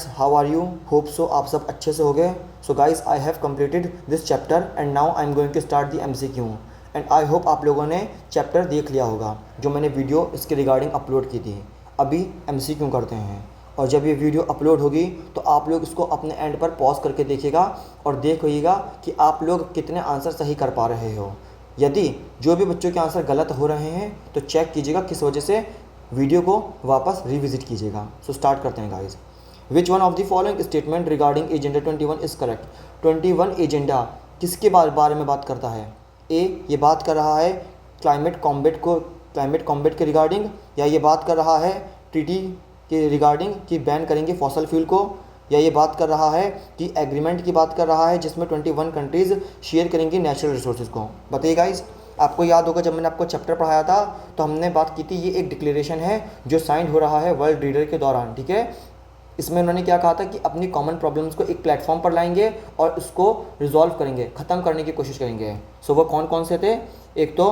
How are you? Hope so आप सब अच्छे से हो गए. So guys, I have completed this chapter and now I am going to start the MCQ. And I hope आप लोगों ने चैप्टर देख लिया होगा जो मैंने वीडियो इसके रिगार्डिंग अपलोड की थी. अभी एमसीक्यू करते हैं, और जब ये वीडियो अपलोड होगी तो आप लोग इसको अपने एंड पर पॉज करके देखिएगा और देखिएगा कि आप लोग कितने आंसर सही कर पा रहे हो. यदि जो भी बच्चों के आंसर गलत हो रहे हैं तो चेक कीजिएगा किस वजह से, वीडियो को वापस रिविजिट कीजिएगा. सो स्टार्ट करते हैं guys. Which one of the following statement regarding agenda 21 is correct? 21 agenda किसके बारे में बात करता है? ए, ये बात कर रहा है क्लाइमेट कॉम्बेट के रिगार्डिंग, या ये बात कर रहा है ट्रीटी के रिगार्डिंग कि बैन करेंगे फॉसल फ्यूल को, या ये बात कर रहा है कि एग्रीमेंट की बात कर रहा है जिसमें 21 कंट्रीज़ शेयर करेंगी नेचुरल रिसोर्सेज को. बताइए गाइस. आपको याद होगा जब मैंने आपको चैप्टर पढ़ाया था तो हमने बात की थी, ये एक डिक्लेरेशन है जो साइन हो रहा है वर्ल्ड लीडर के दौरान. ठीक है, इसमें उन्होंने क्या कहा था कि अपनी कॉमन प्रॉब्लम्स को एक प्लेटफॉर्म पर लाएंगे और उसको रिजॉल्व करेंगे, ख़त्म करने की कोशिश करेंगे. सो वो कौन कौन से थे? एक तो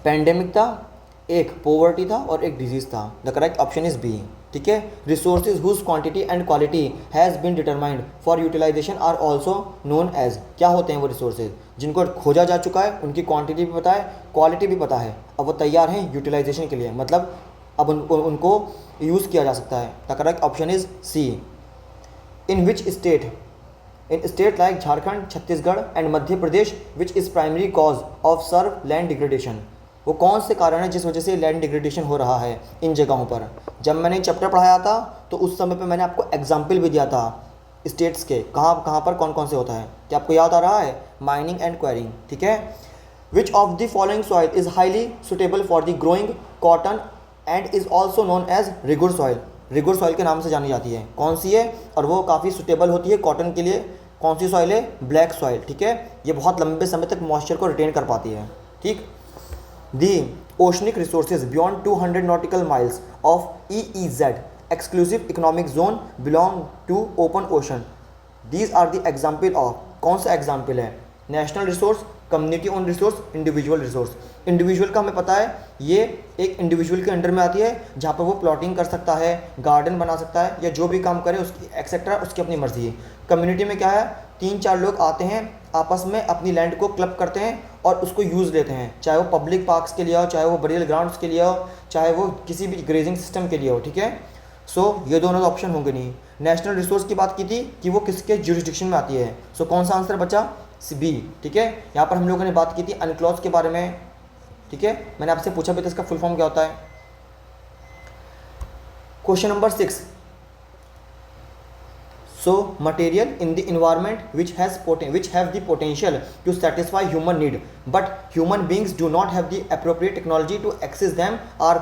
पैंडेमिक था, एक पोवर्टी था और एक डिजीज़ था. The correct option is B. ठीक है. Resources whose quantity and quality has been determined for utilisation are also known as. क्या होते हैं वो रिसोर्सेज? जिनको खोजा जा चुका है, उनकी क्वांटिटी भी पता है, क्वालिटी भी पता है, अब वो तैयार हैं यूटिलाइजेशन के लिए, मतलब अब उनको यूज़ किया जा सकता है. The correct option is C. In which state? In state like Jharkhand, Chhattisgarh and Madhya Pradesh which is primary cause of serve land degradation. वो कौन से कारण है जिस वजह से लैंड डिग्रेडेशन हो रहा है इन जगहों पर? जब मैंने चैप्टर पढ़ाया था तो उस समय पे मैंने आपको एग्जाम्पल भी दिया था स्टेट्स के, कहाँ कहाँ पर कौन कौन से होता है. क्या आपको याद आ रहा है? Mining and quarrying. ठीक है. Which of the following soil is highly suitable for the growing cotton and is also known as regur soil. Regur soil के नाम से जानी जाती है. कौन सी है? और वो काफ़ी सुटेबल होती है कॉटन के लिए. कौन सी सॉइल है? Black soil. ठीक है. ये बहुत लंबे समय तक मॉइस्चर को रिटेन कर पाती है. ठीक. The oceanic resources beyond 200 nautical miles of EEZ exclusive economic zone belong to open ocean. These are the example of. कौन सा एग्जाम्पल है? National resource, community own resource, individual resource. Individual का हमें पता है ये एक इंडिविजुअल के अंडर में आती है जहाँ पर वो प्लॉटिंग कर सकता है, गार्डन बना सकता है, या जो भी काम करे उसकी एक्सेट्रा उसकी अपनी मर्जी है. कम्युनिटी में क्या है? 3-4 लोग आते हैं, आपस में अपनी लैंड को क्लब करते हैं और उसको यूज़ लेते हैं, चाहे वो पब्लिक पार्क्स के लिए हो, चाहे वो बरियल ग्राउंड्स के लिए हो, चाहे वो किसी भी ग्रेजिंग सिस्टम के लिए हो. ठीक है. सो ये दोनों ऑप्शन होंगे नहीं. नेशनल रिसोर्स की बात की थी कि वो किसके जुरिस्डिक्शन में आती है. सो कौन सा आंसर बचा? बी. ठीक है. यहाँ पर हम लोगों ने बात की थी अनक्लॉज के बारे में. ठीक है. मैंने आपसे पूछा भी था इसका फुल फॉर्म क्या होता है. Question number 6. So material in the environment which have the potential to satisfy human need, but human beings do not have the appropriate technology to access them are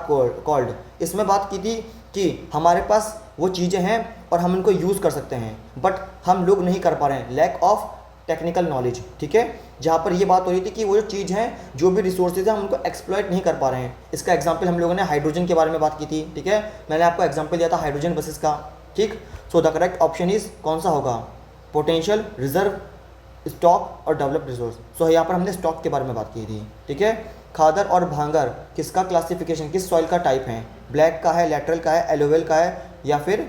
called. इसमें बात की थी कि हमारे पास वो चीज़ें हैं और हम उनको यूज़ कर सकते हैं, बट हम लोग नहीं कर पा रहे हैं, लैक ऑफ टेक्निकल नॉलेज. ठीक है. जहाँ पर ये बात हो रही थी कि वो जो चीज़ है, जो भी रिसोर्सेज हैं, हम उनको एक्सप्लॉइट नहीं कर पा रहे हैं. इसका एग्जाम्पल हम लोगों ने हाइड्रोजन के बारे में बात की थी. ठीक है. मैंने आपको एग्जाम्पल दिया था हाइड्रोजन बसेस का. ठीक. सो द करेक्ट ऑप्शन इज कौन सा होगा? पोटेंशियल, रिजर्व, स्टॉक और डेवलप रिसोर्स. सो यहाँ पर हमने स्टॉक के बारे में बात की थी. ठीक है. खादर और भांगर किसका क्लासिफिकेशन, किस सॉइल का टाइप है? ब्लैक का है, लेटरल का है, एलोवेल का है, या फिर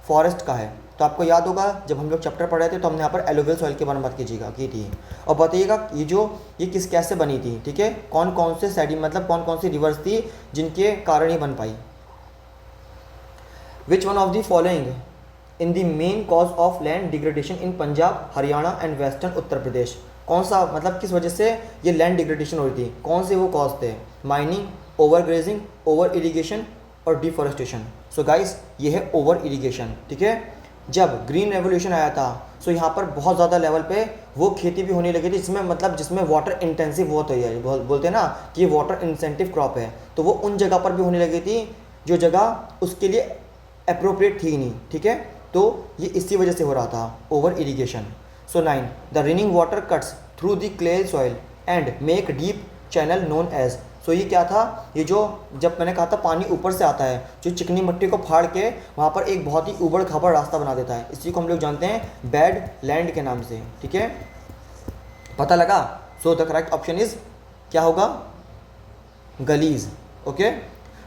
फॉरेस्ट का है? तो आपको याद होगा जब हम लोग चैप्टर पढ़ रहे थे तो हमने यहाँ पर एलोवेल सॉइल के बारे में बात की थी. और बताइएगा ये किस कैसे बनी थी. ठीक है. कौन कौन से सैडी मतलब कौन कौन सी रिवर्स थी जिनके कारण ही बन पाई. Which one of the following in the main cause of land degradation in Punjab, Haryana and western Uttar Pradesh. कौन सा मतलब किस वजह से ये लैंड डिग्रेडेशन हो रही थी? कौन से वो कॉज थे? Mining, over grazing, over irrigation और डिफॉरेस्टेशन. सो गाइस, ये है ओवर इरीगेशन. ठीक है. जब ग्रीन रेवोल्यूशन आया था सो यहाँ पर बहुत ज़्यादा लेवल पे वो खेती भी होने लगी थी जिसमें वाटर इंटेंसिव बहुत है, बोलते हैं ना कि ये वाटर इंसेंटिव क्रॉप है, तो वो उन जगह पर भी होने लगी थी जो जगह उसके लिए अप्रोप्रिएट थी ही नहीं. ठीक है. तो ये इसी वजह से हो रहा था, over irrigation. So 9. The raining water cuts through the clay soil and make deep channel known as. So ये क्या था? ये जो जब मैंने कहा था पानी ऊपर से आता है, जो चिकनी मिट्टी को फाड़ के वहाँ पर एक बहुत ही उबड़ खाबड़ रास्ता बना देता है, इसी को हम लोग जानते हैं बैड लैंड के नाम से. ठीक है. पता लगा? So the correct option is क्या होगा? Gullies. Okay.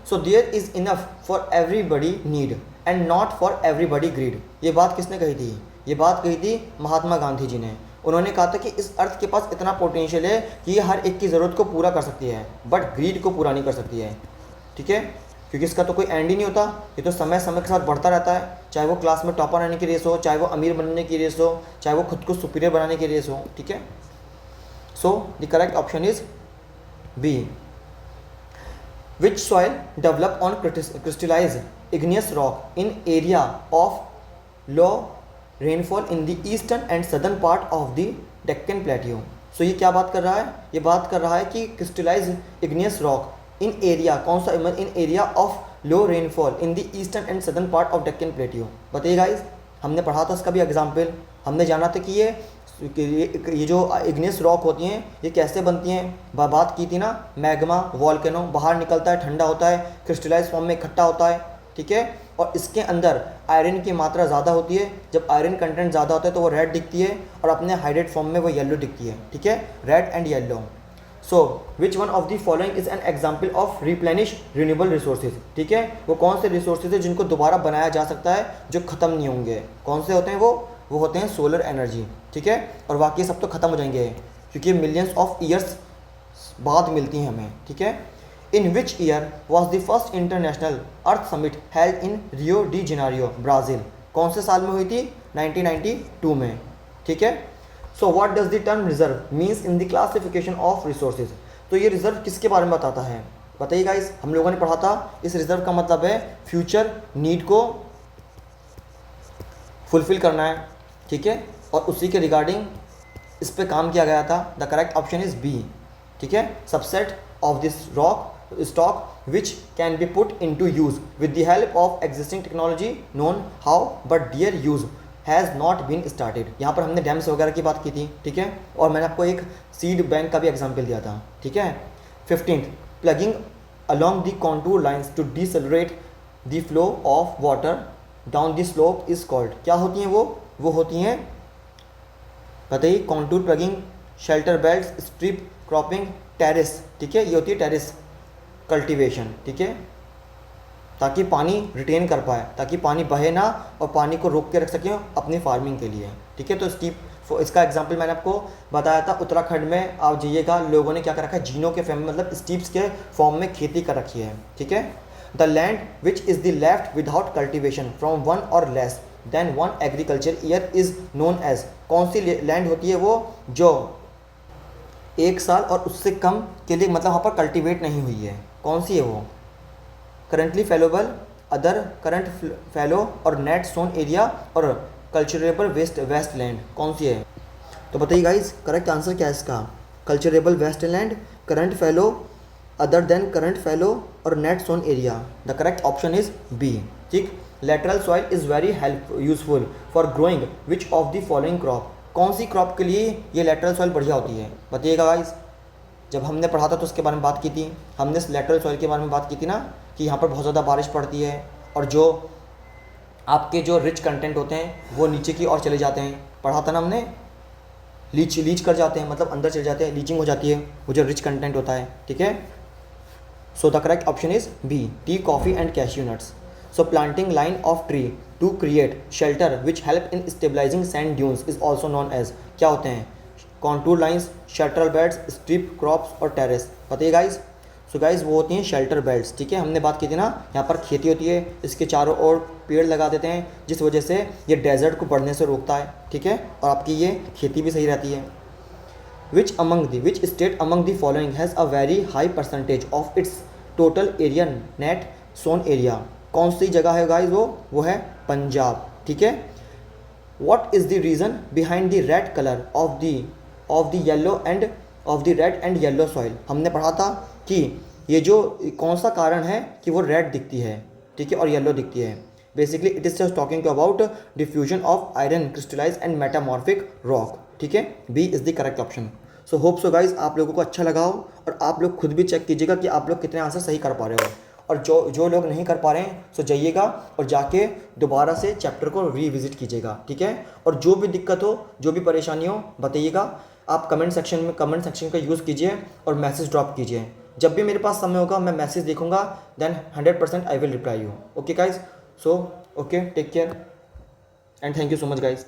So there is enough for everybody need and not for everybody greed. ये बात किसने कही थी? ये बात कही थी महात्मा गांधी जी ने। उन्होंने कहा था कि इस अर्थ के पास इतना पोटेंशियल है कि ये हर एक की ज़रूरत को पूरा कर सकती है, बट ग्रीड को पूरा नहीं कर सकती है। ठीक है, क्योंकि इसका तो कोई एंड ही नहीं होता, ये तो समय समय के साथ बढ़ता रहता है, चाहे वो क्लास में टॉपर रहने की रेस हो, चाहे वो अमीर बनने की रेस हो, चाहे वो खुद को सुपीरियर बनाने की रेस हो। ठीक है, so the correct option is B. Which soil develop on crystallize igneous rock in area of low rainfall in the eastern and southern part of the Deccan plateau. So ये क्या बात कर रहा है? ये बात कर रहा है कि crystallize igneous rock in area, कौन सा? In area of low rainfall in the eastern and southern part of Deccan plateau. बताइए गाइस, हमने पढ़ा था इसका भी एग्जाम्पल। हमने जाना था कि ये जो इग्नियस रॉक होती हैं ये कैसे बनती हैं, बात की थी ना। मैग्मा, वॉल्केनो बाहर निकलता है, ठंडा होता है, क्रिस्टलाइज फॉर्म में इकट्ठा होता है। ठीक है, और इसके अंदर आयरन की मात्रा ज़्यादा होती है। जब आयरन कंटेंट ज़्यादा होता है तो वो रेड दिखती है, और अपने हाइड्रेट फॉर्म में वो येलो दिखती है। ठीक है, red and yellow. So which one of the following is an example of replenish renewable resources. ठीक है, वो कौन से रिसोर्सेज है जिनको दोबारा बनाया जा सकता है, जो ख़त्म नहीं होंगे? कौन से होते हैं वो होते हैं सोलर एनर्जी। ठीक है, और बाकी सब तो ख़त्म हो जाएंगे क्योंकि मिलियंस ऑफ ईयर्स बाद मिलती हैं हमें। ठीक है, in which year was the first international earth summit held in Rio de Janeiro, Brazil? कौन से साल में हुई थी? 1992 में। ठीक है, so what does the term reserve means in the classification of resources? तो ये रिजर्व किसके बारे में बताता है? बताइए गाइस, हम लोगों ने पढ़ा था इस रिजर्व का मतलब है फ्यूचर नीड को फुलफिल करना है। ठीक है, और उसी के रिगार्डिंग इस पे काम किया गया था। The correct option is B. ठीक है, subset of this rock stock which can be put into use with the help of existing technology known how but their use has not been started. यहाँ पर हमने dams वगैरह की बात की थी। ठीक है, और मैंने आपको एक सीड बैंक का भी एग्जाम्पल दिया था। ठीक है, 15th, plugging along the contour lines to decelerate the flow of water down the slope is called. क्या होती हैं वो होती हैं, बताइए? Contour plugging, shelter belt, strip cropping, terrace. ठीक है, ये होती है टेरेस कल्टीवेशन। ठीक है, ताकि पानी रिटेन कर पाए, ताकि पानी बहे ना और पानी को रोक के रख सकें अपनी फार्मिंग के लिए। ठीक है, तो इसका एग्जांपल मैंने आपको बताया था। उत्तराखंड में आप जाइएगा, लोगों ने क्या कर रखा है, जीनों के फॉर्म में, मतलब स्टीप्स के फॉर्म में खेती कर रखी है। ठीक है, the land which is the left without cultivation from 1 और less than 1 agriculture year is known as. कौन सी लैंड होती है वो जो 1 साल और उससे कम के लिए, मतलब वहाँ पर कल्टिवेट नहीं हुई है? कौन सी है वो? करंटली फैलोबल, अदर करंट फैलो, और नेट सोन एरिया, और कल्चरेबल वेस्ट लैंड। कौन सी है? तो बताइए गाइस, करेक्ट आंसर क्या है इसका? Culturable waste land, current fallow, other than current fallow, और net sown area. The correct option is B. ठीक, laterite soil is very useful for growing which of the following crop? कौन सी crop के लिए ये लेटरल सॉइल बढ़िया होती है? बताइएगा गाइस। जब हमने पढ़ा था तो उसके बारे में बात की थी, हमने इस लेटरल सॉइल के बारे में बात की थी ना, कि यहाँ पर बहुत ज़्यादा बारिश पड़ती है और जो आपके जो रिच कंटेंट होते हैं वो नीचे की ओर चले जाते हैं। पढ़ा था ना हमने, लीच कर जाते हैं, मतलब अंदर चले जाते हैं, लीचिंग हो जाती है वो जो रिच कंटेंट होता है। ठीक है, so the correct option is B, tea, coffee and cashew nuts. So planting line of tree to create shelter which help in stabilising sand dunes is also known as. क्या होते हैं? Contour lines, shelter belts, strip crops, और terrace. बताइए guys. So guys, वो होती हैं shelter belts. ठीक है, हमने बात की थी ना, यहाँ पर खेती होती है, इसके चारों ओर पेड़ लगा देते हैं, जिस वजह से ये डेजर्ट को बढ़ने से रोकता है। ठीक है, और आपकी ये खेती भी सही रहती है। Which state among the following has a very high percentage of its total area net sown area? कौन सी जगह है गाइस? वो है पंजाब। ठीक है, what is the reason behind the red colour of the yellow end of the red and yellow soil? हमने पढ़ा था कि ये जो कौन सा कारण है कि वो रेड दिखती है, ठीक है, और येलो दिखती है। Basically it is just talking about diffusion of iron crystallise and metamorphic rock. ठीक है, B is the correct option. So hope so guys आप लोगों को अच्छा लगा हो, और आप लोग खुद भी चेक कीजिएगा कि आप लोग कितने आंसर सही कर पा रहे हो, और जो लोग नहीं कर पा रहे हैं सो जाइएगा और जाके दोबारा से चैप्टर को रिविजिट कीजिएगा। ठीक है, और जो भी दिक्कत हो, जो भी परेशानी हो, बताइएगा। आप कमेंट सेक्शन का यूज़ कीजिए और मैसेज ड्रॉप कीजिए। जब भी मेरे पास समय होगा मैं मैसेज देखूंगा, then 100% I will reply you. Okay guys, so okay, take care and thank you so much guys.